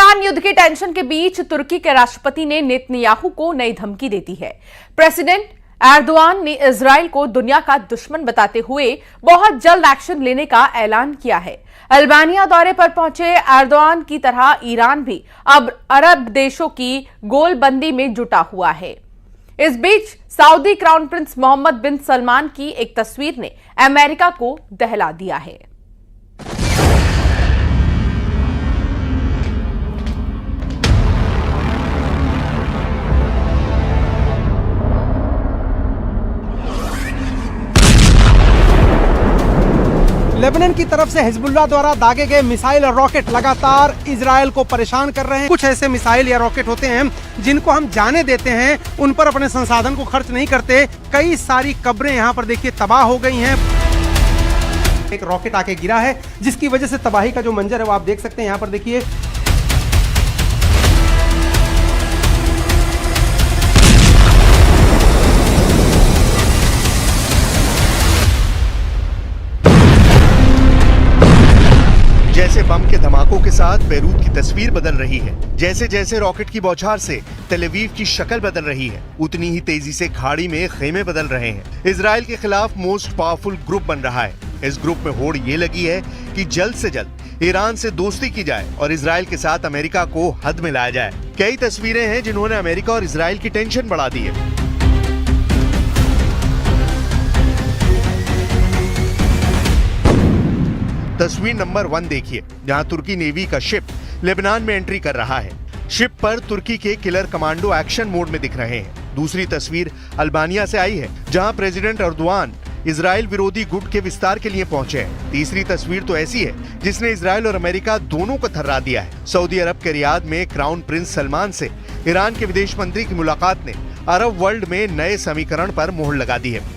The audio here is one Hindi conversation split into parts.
ईरान युद्ध के टेंशन के बीच तुर्की के राष्ट्रपति ने नेतन्याहू को नई धमकी दे दी है। प्रेसिडेंट एर्दोआन ने इजराइल को दुनिया का दुश्मन बताते हुए बहुत जल्द एक्शन लेने का ऐलान किया है। अल्बानिया दौरे पर पहुंचे एर्दोआन की तरह ईरान भी अब अरब देशों की गोलबंदी में जुटा हुआ है। इस बीच सऊदी क्राउन प्रिंस मोहम्मद बिन सलमान की एक तस्वीर ने अमेरिका को दहला दिया है। लेबनान की तरफ से हिजबुल्लाह द्वारा दागे गए मिसाइल और रॉकेट लगातार इजरायल को परेशान कर रहे हैं। कुछ ऐसे मिसाइल या रॉकेट होते हैं जिनको हम जाने देते हैं, उन पर अपने संसाधन को खर्च नहीं करते। कई सारी कब्रें यहाँ पर देखिए तबाह हो गई हैं। एक रॉकेट आके गिरा है जिसकी वजह से तबाही का जो मंजर है वो आप देख सकते हैं। यहाँ पर देखिए जैसे बम के धमाकों के साथ बेरूत की तस्वीर बदल रही है, जैसे जैसे रॉकेट की बौछार से तेल अवीव की शक्ल बदल रही है, उतनी ही तेजी से खाड़ी में खेमे बदल रहे हैं। इजराइल के खिलाफ मोस्ट पावरफुल ग्रुप बन रहा है। इस ग्रुप में होड़ ये लगी है कि जल्द से जल्द ईरान से दोस्ती की जाए और इजराइल के साथ अमेरिका को हद में लाया जाए। कई तस्वीरें हैं जिन्होंने अमेरिका और इजराइल की टेंशन बढ़ा दी है। तस्वीर नंबर 1 देखिए, जहां तुर्की नेवी का शिप लेबनान में एंट्री कर रहा है। शिप पर तुर्की के किलर कमांडो एक्शन मोड में दिख रहे हैं। दूसरी तस्वीर अल्बानिया से आई है, जहां प्रेसिडेंट एर्दोआन इजराइल विरोधी गुट के विस्तार के लिए पहुंचे हैं। तीसरी तस्वीर तो ऐसी है जिसने इजराइल और अमेरिका दोनों को थर्रा दिया है। सऊदी अरब के रियाद में क्राउन प्रिंस सलमान से ईरान के विदेश मंत्री की मुलाकात ने अरब वर्ल्ड में नए समीकरण पर मोहर लगा दी है।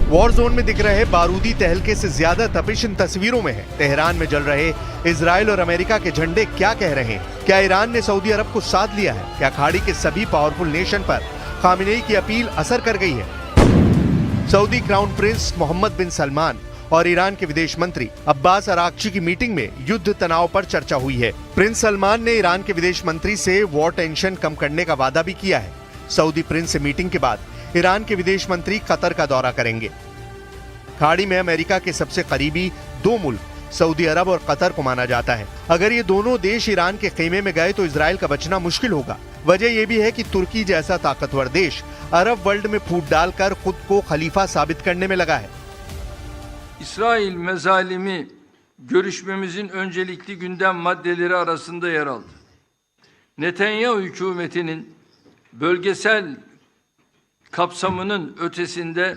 वॉर जोन में दिख रहे बारूदी तहलके से ज्यादा तपिश इन तस्वीरों में है। तेहरान में जल रहे इजराइल और अमेरिका के झंडे क्या कह रहे हैं? क्या ईरान ने सऊदी अरब को साथ लिया है? क्या खाड़ी के सभी पावरफुल नेशन पर खामेनेई की अपील असर कर गई है? सऊदी क्राउन प्रिंस मोहम्मद बिन सलमान और ईरान के विदेश मंत्री अब्बास अराक्ची की मीटिंग में युद्ध तनाव पर चर्चा हुई है। प्रिंस सलमान ने ईरान के विदेश मंत्री से वॉर टेंशन कम करने का वादा भी किया है। सऊदी प्रिंस से मीटिंग के बाद ईरान के विदेश मंत्री कतर का दौरा करेंगे। खाड़ी में अमेरिका के सबसे करीबी दो मुल्क सऊदी अरब और कतर को माना जाता है। अगर ये दोनों देश ईरान के खेमे में गए तो इजराइल का बचना मुश्किल होगा। वजह यह भी है कि तुर्की जैसा ताकतवर देश अरब वर्ल्ड में फूट डालकर खुद को खलीफा साबित करने में लगा है। İsrail mezalimi görüşmemizin öncelikli gündem maddeleri arasında yer aldı. Netanyahu hükümetinin bölgesel kapsamının ötesinde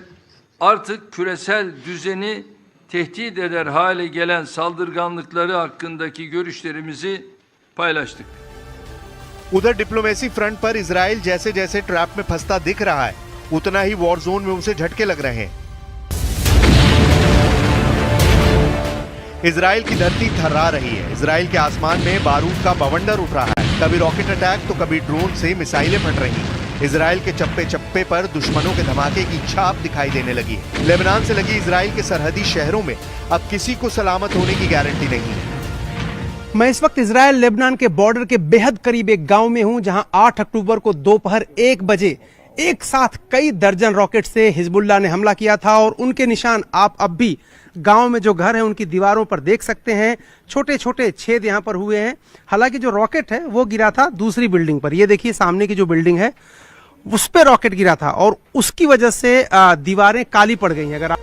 artık küresel düzeni tehdit eder hale gelen saldırganlıkları hakkındaki görüşlerimizi paylaştık. उधर डिप्लोमेसी फ्रंट पर इजराइल जैसे जैसे ट्रैप में फंसता दिख रहा है, उतना ही वॉर जोन में उसे झटके लग रहे हैं। इजराइल की धरती थर्रा रही है। इजराइल के आसमान में बारूद का बवंडर उठ रहा है। कभी रॉकेट अटैक तो कभी ड्रोन से मिसाइलें फट रही हैं। इजराइल के चप्पे चप्पे पर दुश्मनों के धमाके की छाप दिखाई देने लगी है। लेबनान से लगी इजराइल के सरहदी शहरों में अब किसी को सलामत होने की गारंटी नहीं है। मैं इस वक्त इजराइल लेबनान के बॉर्डर के बेहद करीब एक गांव में हूं, जहां 8 अक्टूबर को दोपहर 1 बजे एक साथ कई दर्जन रॉकेट से हिजबुल्लाह ने हमला किया था और उनके निशान आप अब भी गांव में जो घर है उनकी दीवारों पर देख सकते हैं। छोटे छोटे छेद यहां पर हुए हैं। हालांकि जो रॉकेट है वो गिरा था दूसरी बिल्डिंग पर। ये देखिए सामने की जो बिल्डिंग है उस पर रॉकेट गिरा था और उसकी वजह से दीवारें काली पड़ गई हैं। अगर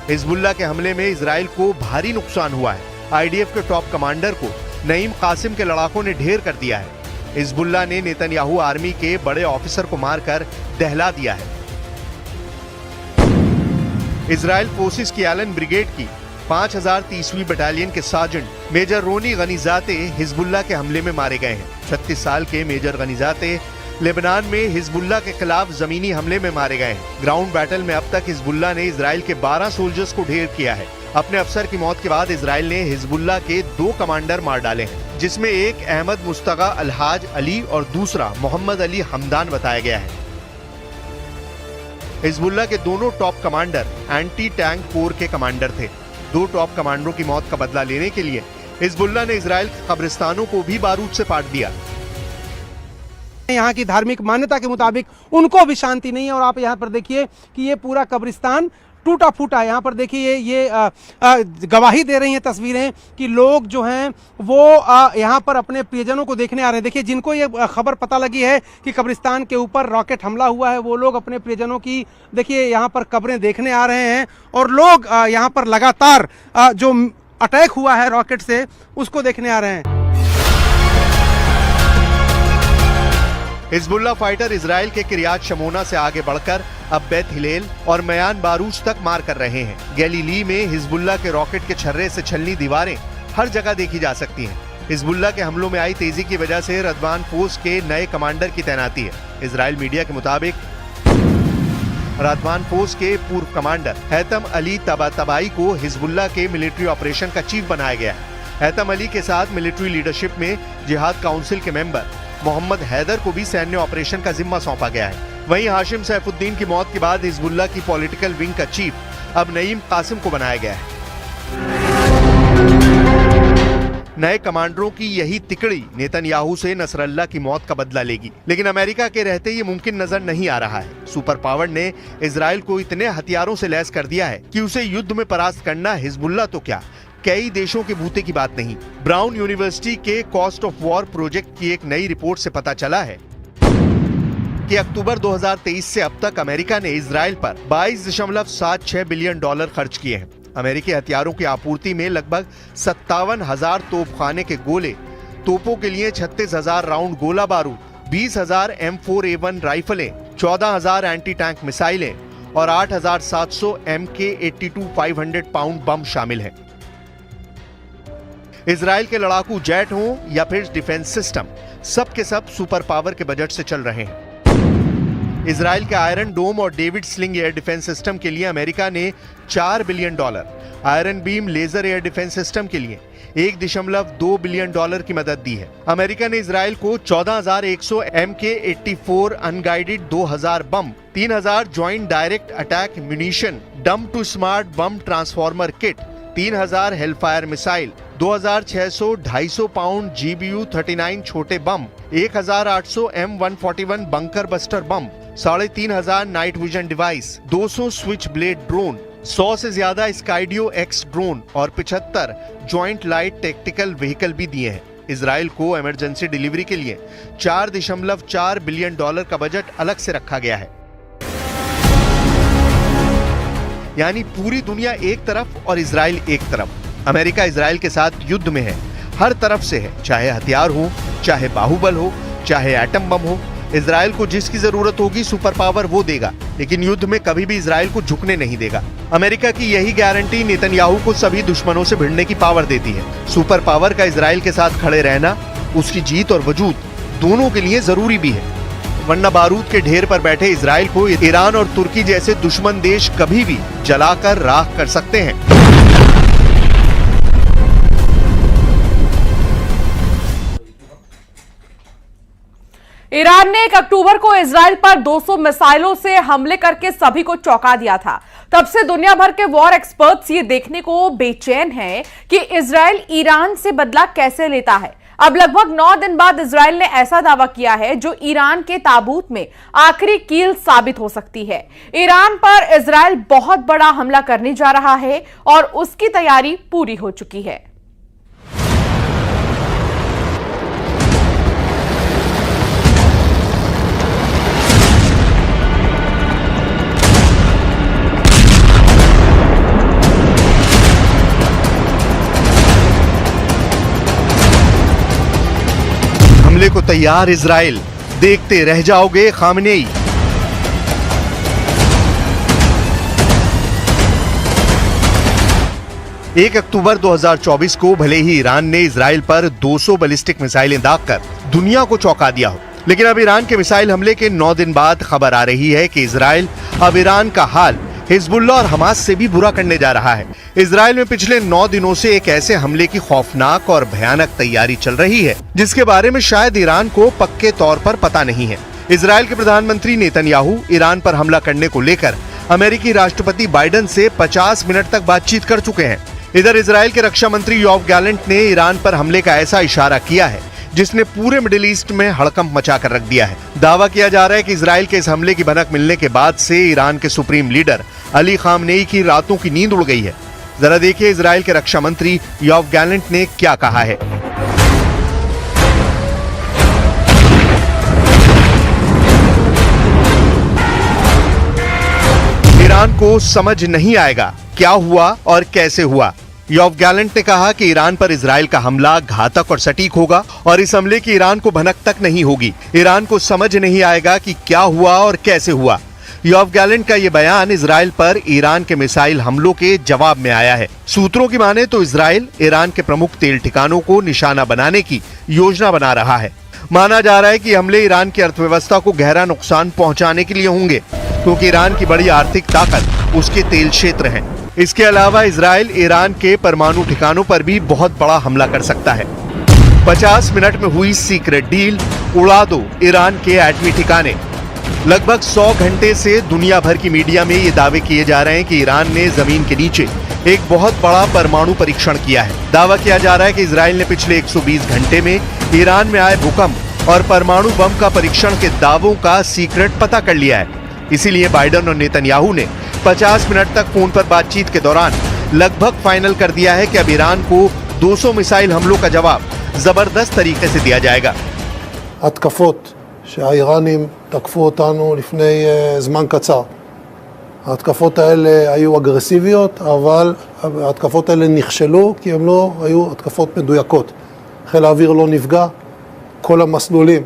हिजबुल्लाह के हमले में इजराइल को भारी नुकसान हुआ है। आईडीएफ के टॉप कमांडर को नईम कासिम के लड़ाकों ने ढेर कर दिया है। हिजबुल्लाह ने नेतन्याहू आर्मी के बड़े ऑफिसर को मारकर दहला दिया है। इजराइल फोर्सेस की एलन ब्रिगेड की 5030वीं बटालियन के सार्जेंट मेजर रोनी गनीजाते हिजबुल्लाह के हमले में मारे गए हैं। 36 साल के मेजर गनीजाते लेबनान में हिजबुल्लाह के खिलाफ जमीनी हमले में मारे गए हैं। ग्राउंड बैटल में अब तक हिजबुल्लाह ने इजराइल के 12 सोल्जर्स को ढेर किया है। अपने अफसर की मौत के बाद इजराइल ने हिजबुल्लाह के 2 कमांडर मार डाले हैं, जिसमें एक अहमद मुस्तगा अलहाज अली और दूसरा मोहम्मद अली हमदान बताया गया है। हिजबुल्लाह के दोनों top commander anti tank core के कमांडर थे। दो टॉप कमांडरों की मौत का बदला लेने के लिए हिजबुल्लाह ने इजराइल के कब्रिस्तानों को भी बारूद से पाट दिया। यहाँ की धार्मिक मान्यता के मुताबिक उनको भी शांति नहीं है और आप यहाँ पर देखिए कि ये पूरा कब्रिस्तान टूटा फूटा है। यहाँ पर देखिए ये गवाही दे रही हैं तस्वीरें कि लोग जो हैं वो यहाँ पर अपने प्रियजनों को देखने आ रहे हैं। देखिए जिनको ये खबर पता लगी है कि कब्रिस्तान के ऊपर रॉकेट हमला हुआ है वो लोग अपने प्रियजनों की देखिए यहाँ पर कब्रें देखने आ रहे हैं और लोग यहाँ पर लगातार जो अटैक हुआ है रॉकेट से उसको देखने आ रहे हैं। हिजबुल्लाह फाइटर इजराइल के किरियात शमोना से आगे बढ़कर अब बेत हिलेल और मयान बारूज तक मार कर रहे हैं। गैलीली में हिजबुल्लाह के रॉकेट के छर्रे से छलनी दीवारें हर जगह देखी जा सकती हैं। हिजबुल्लाह के हमलों में आई तेजी की वजह से रदवान फोर्स के नए कमांडर की तैनाती है। इजराइल मीडिया के मुताबिक रदवान फोर्स के पूर्व कमांडर हैतम अली तबातबाई को हिजबुल्लाह के मिलिट्री ऑपरेशन का चीफ बनाया गया है। हैतम अली के साथ मिलिट्री लीडरशिप में जिहाद काउंसिल के मेंबर मोहम्मद हैदर को भी सैन्य ऑपरेशन का जिम्मा सौंपा गया है। वहीं हाशिम सैफुद्दीन की मौत के बाद हिजबुल्लाह की पॉलिटिकल विंग का चीफ अब नईम कासिम को बनाया गया है। नए कमांडरों की यही तिकड़ी नेतन्याहू से नसरल्लाह की मौत का बदला लेगी, लेकिन अमेरिका के रहते ये मुमकिन नजर नहीं आ रहा है। सुपर पावर ने इजराइल को इतने हथियारों से लैस कर दिया है कि उसे युद्ध में परास्त करना हिजबुल्लाह तो क्या कई देशों के बूते की बात नहीं। ब्राउन यूनिवर्सिटी के कॉस्ट ऑफ वॉर प्रोजेक्ट की एक नई रिपोर्ट से पता चला है कि अक्टूबर 2023 से अब तक अमेरिका ने इजराइल पर 22.76 बिलियन डॉलर खर्च किए हैं। अमेरिकी हथियारों की आपूर्ति में लगभग 57,000 तोपखाने के गोले, तोपों के लिए 36,000 राउंड गोला बारूद, 20,000 M4A1 राइफलें, 14,000 एंटी टैंक मिसाइलें और 8,700 MK82 500 पाउंड बम शामिल हैं। इजराइल के लड़ाकू जेट हों या फिर डिफेंस सिस्टम, सब के सब सुपर पावर के बजट से चल रहे हैं। इजराइल के आयरन डोम और David Sling air defence system के लिए अमेरिका ने $4 billion, Iron Beam laser air defence system के लिए $1.2 बिलियन की मदद दी है। अमेरिका ने इजराइल को 14,100 MK84 unguided 2,000 bomb, 3,000 joint direct attack munition, dumb to smart bomb transformer kit, 3,000 Hellfire missile, 2,600 250 pound GBU 39 छोटे बम, 1,800 M141 bunker buster bomb, 3,500 night vision device, 200 switchblade drone, 100 से ज्यादा स्काइडियो एक्स ड्रोन और 75 ज्वाइंट लाइट टेक्टिकल व्हीकल भी दिए हैं। इजराइल को इमरजेंसी डिलीवरी के लिए $4.4 बिलियन का बजट अलग से रखा गया है। यानी पूरी दुनिया एक तरफ और इजराइल एक तरफ। अमेरिका इजराइल के साथ युद्ध में है, हर तरफ से है, चाहे हथियार हो, चाहे बाहुबल हो, चाहे एटम बम हो। इजराइल को जिसकी जरूरत होगी सुपर पावर वो देगा, लेकिन युद्ध में कभी भी इजराइल को झुकने नहीं देगा। अमेरिका की यही गारंटी नेतन्याहू को सभी दुश्मनों से भिड़ने की पावर देती है। सुपर पावर का इजराइल के साथ खड़े रहना उसकी जीत और वजूद दोनों के लिए जरूरी भी है, वरना बारूद के ढेर पर बैठे इजराइल को ईरान और तुर्की जैसे दुश्मन देश कभी भी जलाकर राख कर सकते हैं। ईरान ने 1 अक्टूबर को इजराइल पर 200 मिसाइलों से हमले करके सभी को चौंका दिया था। तब से दुनिया भर के वॉर एक्सपर्ट्स ये देखने को बेचैन हैं कि इजराइल ईरान से बदला कैसे लेता है। अब लगभग 9 दिन बाद इजराइल ने ऐसा दावा किया है जो ईरान के ताबूत में आखिरी कील साबित हो सकती है। ईरान पर इजराइल बहुत बड़ा हमला करने जा रहा है और उसकी तैयारी पूरी हो चुकी है। हमले को तैयार इजराइल, देखते रह जाओगे खामनेई। एक अक्टूबर 2024 को भले ही ईरान ने इजराइल पर 200 बैलिस्टिक मिसाइलें दागकर दुनिया को चौंका दिया हो, लेकिन अब ईरान के मिसाइल हमले के 9 दिन बाद खबर आ रही है कि इजराइल अब ईरान का हाल हिजबुल्लाह और हमास से भी बुरा करने जा रहा है। इजराइल में पिछले 9 दिनों से एक ऐसे हमले की खौफनाक और भयानक तैयारी चल रही है जिसके बारे में शायद ईरान को पक्के तौर पर पता नहीं है। इजराइल के प्रधानमंत्री नेतन्याहू ईरान पर हमला करने को लेकर अमेरिकी राष्ट्रपति बाइडेन से 50 मिनट तक बातचीत कर चुके हैं। इधर इजराइल के रक्षा मंत्री योआव गैलेंट ने ईरान पर हमले का ऐसा इशारा किया है जिसने पूरे मिडिल ईस्ट में हड़कंप मचा कर रख दिया है। दावा किया जा रहा है कि इजराइल के इस हमले की भनक मिलने के बाद से ईरान के सुप्रीम लीडर अली खामनेई की रातों की नींद उड़ गई है। जरा देखिए इजराइल के रक्षा मंत्री योआव गैलेंट ने क्या कहा है। ईरान को समझ नहीं आएगा क्या हुआ और कैसे हुआ। योआव गैलेंट ने कहा कि ईरान पर इजराइल का हमला घातक और सटीक होगा और इस हमले की ईरान को भनक तक नहीं होगी। ईरान को समझ नहीं आएगा कि क्या हुआ और कैसे हुआ। योआव गैलेंट का यह बयान इजराइल पर ईरान के मिसाइल हमलों के जवाब में आया है। सूत्रों की माने तो इजराइल ईरान के प्रमुख तेल ठिकानों को निशाना बनाने की योजना बना रहा है। माना जा रहा है कि हमले ईरान की अर्थव्यवस्था को गहरा नुकसान पहुंचाने के लिए होंगे, क्योंकि ईरान की बड़ी आर्थिक ताकत उसके तेल क्षेत्र है। इसके अलावा इजराइल ईरान के परमाणु ठिकानों पर भी बहुत बड़ा हमला कर सकता है। 50 मिनट में हुई सीक्रेट डील, उड़ा दो ईरान के एटमी ठिकाने। लगभग 100 घंटे से दुनिया भर की मीडिया में ये दावे किए जा रहे हैं कि ईरान ने जमीन के नीचे एक बहुत बड़ा परमाणु परीक्षण किया है। दावा किया जा रहा है कि इजराइल ने पिछले 120 घंटे में ईरान में आए भूकंप और परमाणु बम का परीक्षण के दावों का सीक्रेट पता कर लिया है। इसीलिए बाइडेन और नेतन्याहू ने 50 मिनट तक फोन पर बातचीत के दौरान लगभग फाइनल कर दिया है कि अब ईरान को 200 मिसाइल हमलों का जवाब जबरदस्त तरीके से दिया जाएगा। התקפות שהאיראנים תקפו אותנו לפני זמן קצר. ההתקפות האלה היו אגרסיביות, אבל ההתקפות האלה נכשלו כי הן לא היו התקפות מדויקות. חיל האוויר לא נפגע, כל המסלולים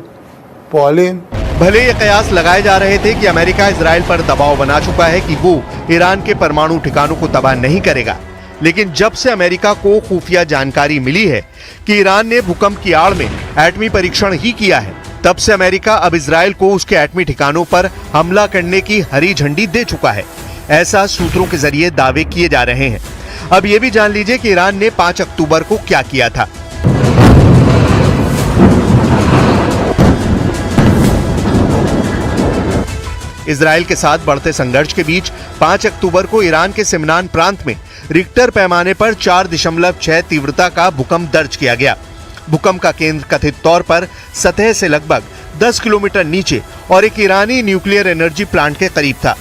פועלים. भले ये कयास लगाए जा रहे थे कि अमेरिका इजराइल पर दबाव बना चुका है कि वो ईरान के परमाणु ठिकानों को तबाह नहीं करेगा, लेकिन जब से अमेरिका को खुफिया जानकारी मिली है कि ईरान ने भूकंप की आड़ में एटमी परीक्षण ही किया है, तब से अमेरिका अब इजराइल को उसके एटमी ठिकानों पर हमला करने की हरी झंडी दे चुका है। ऐसा सूत्रों के जरिए दावे किए जा रहे हैं। अब ये भी जान लीजिए कि ईरान ने 5 अक्टूबर को क्या किया था। इजराइल के साथ बढ़ते संघर्ष के बीच 5 अक्टूबर को ईरान के सिमनान प्रांत में रिक्टर पैमाने पर 4.6 तीव्रता का भूकंप दर्ज किया गया। भूकंप का केंद्र कथित तौर पर सतह से लगभग 10 किलोमीटर नीचे और एक ईरानी न्यूक्लियर एनर्जी प्लांट के करीब था।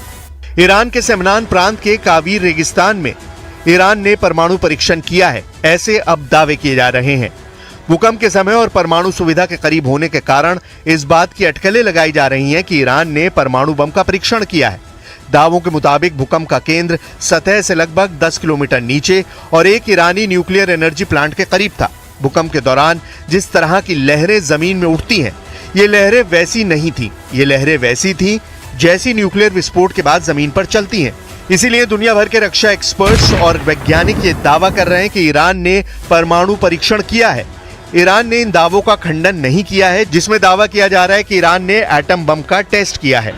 ईरान के सिमनान प्रांत के कावीर रेगिस्तान में ईरान ने परमाणु परीक्षण किया है, ऐसे अब दावे किए जा रहे हैं। भूकंप के समय और परमाणु सुविधा के करीब होने के कारण इस बात की अटकलें लगाई जा रही हैं कि ईरान ने परमाणु बम का परीक्षण किया है। दावों के मुताबिक भूकंप का केंद्र सतह से लगभग 10 किलोमीटर नीचे और एक ईरानी न्यूक्लियर एनर्जी प्लांट के करीब था। भूकंप के दौरान जिस तरह की लहरें जमीन में उठती हैं, ये लहरें वैसी नहीं थी। ये लहरें वैसी थी जैसी न्यूक्लियर विस्फोट के बाद जमीन पर चलती हैं। इसीलिए दुनिया भर के रक्षा एक्सपर्ट्स और वैज्ञानिक ये दावा कर रहे हैं कि ईरान ने परमाणु परीक्षण किया है। ईरान ने इन दावों का खंडन नहीं किया है, जिसमें दावा किया जा रहा है कि ईरान ने एटम बम का टेस्ट किया है।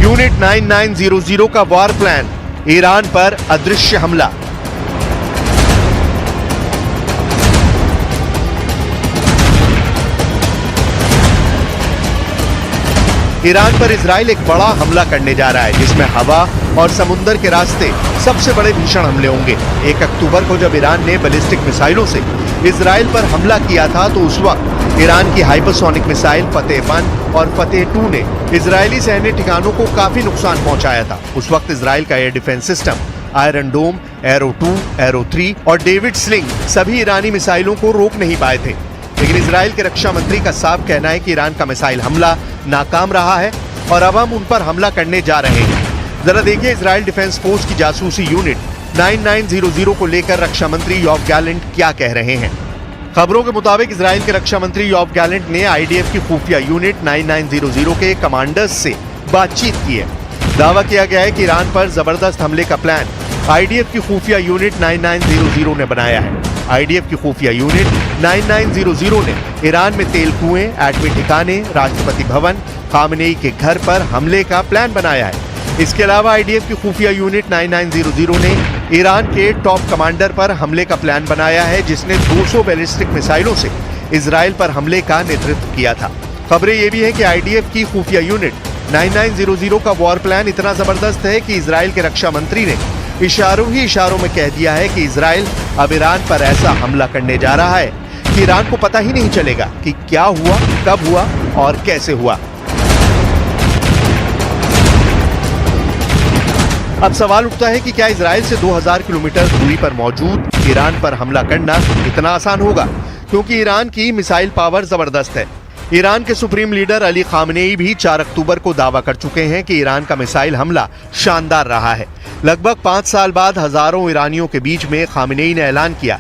यूनिट 9900 का वॉर प्लान, ईरान पर अदृश्य हमला। ईरान पर इजराइल एक बड़ा हमला करने जा रहा है, जिसमें हवा और समुद्र के रास्ते सबसे बड़े भीषण हमले होंगे। 1 अक्टूबर को जब ईरान ने बैलिस्टिक मिसाइलों से इजराइल पर हमला किया था, तो उस वक्त ईरान की हाइपरसोनिक मिसाइल फतेह 1 और फतेह 2 ने इजरायली सैन्य ठिकानों को काफी नुकसान पहुंचाया था। उस वक्त इजराइल का एयर डिफेंस सिस्टम आयरन डोम, एरो 2, एरो 3 और डेविड स्लिंग सभी ईरानी मिसाइलों को रोक नहीं पाए थे। लेकिन इजराइल के रक्षा मंत्री का साफ कहना है कि ईरान का मिसाइल हमला नाकाम रहा है और अब हम उन पर हमला करने जा रहे हैं। जरा देखिए इजराइल डिफेंस फोर्स की जासूसी यूनिट 9900 को लेकर रक्षा मंत्री योआव गैलेंट क्या कह रहे हैं। खबरों के मुताबिक इजराइल के रक्षा मंत्री योआव गैलेंट ने आईडीएफ की खुफिया यूनिट 9900 के कमांडर्स से बातचीत की है। दावा किया गया है कि ईरान पर जबरदस्त हमले का प्लान आईडीएफ की खुफिया यूनिट 9900 ने बनाया है। आईडीएफ की खुफिया यूनिट 9900 ने ईरान में तेल कुएं, एटमी ठिकाने, राष्ट्रपति भवन, खामनेई के घर पर हमले का प्लान बनाया है। इसके अलावा आईडीएफ की खुफिया यूनिट 9900 ने ईरान के टॉप कमांडर पर हमले का प्लान बनाया है, जिसने 200 बैलिस्टिक मिसाइलों से इजराइल पर हमले का नेतृत्व किया था। खबरें ये भी हैं कि आईडीएफ की खुफिया यूनिट 9900 का वॉर प्लान इतना जबरदस्त है कि इजराइल के रक्षा मंत्री ने इशारों ही इशारों में कह दिया है कि इजराइल अब ईरान पर ऐसा हमला करने जा रहा है कि ईरान को पता ही नहीं चलेगा कि क्या हुआ, कब हुआ और कैसे हुआ। अब सवाल उठता है कि क्या इजराइल से 2000 किलोमीटर दूरी पर मौजूद ईरान पर हमला करना इतना आसान होगा, क्योंकि ईरान की मिसाइल पावर जबरदस्त है। ईरान के सुप्रीम लीडर अली खामनेई भी 4 अक्टूबर को दावा कर चुके हैं कि ईरान का मिसाइल हमला शानदार रहा है। लगभग 5 साल बाद हजारों ईरानियों के बीच में खामनेई ने ऐलान किया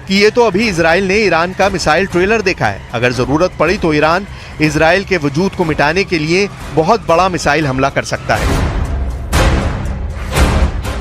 कि ये तो अभी इजराइल ने ईरान का मिसाइल ट्रेलर देखा है, अगर जरूरत पड़ी तो ईरान इजराइल के वजूद को मिटाने के लिए बहुत बड़ा मिसाइल हमला कर सकता है।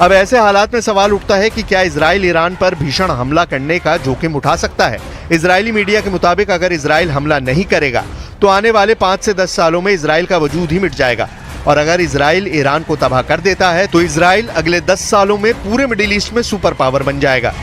अब ऐसे हालात में सवाल उठता है कि क्या इजराइल ईरान पर भीषण हमला करने का जोखिम उठा सकता है। इजरायली मीडिया के मुताबिक अगर इजराइल हमला नहीं करेगा तो आने वाले 5 से 10 सालों में इजराइल का वजूद ही मिट जाएगा, और अगर इजराइल ईरान को तबाह कर देता है तो इजराइल अगले 10 सालों में पूरे मिडिल ईस्ट में सुपर पावर बन जाएगा।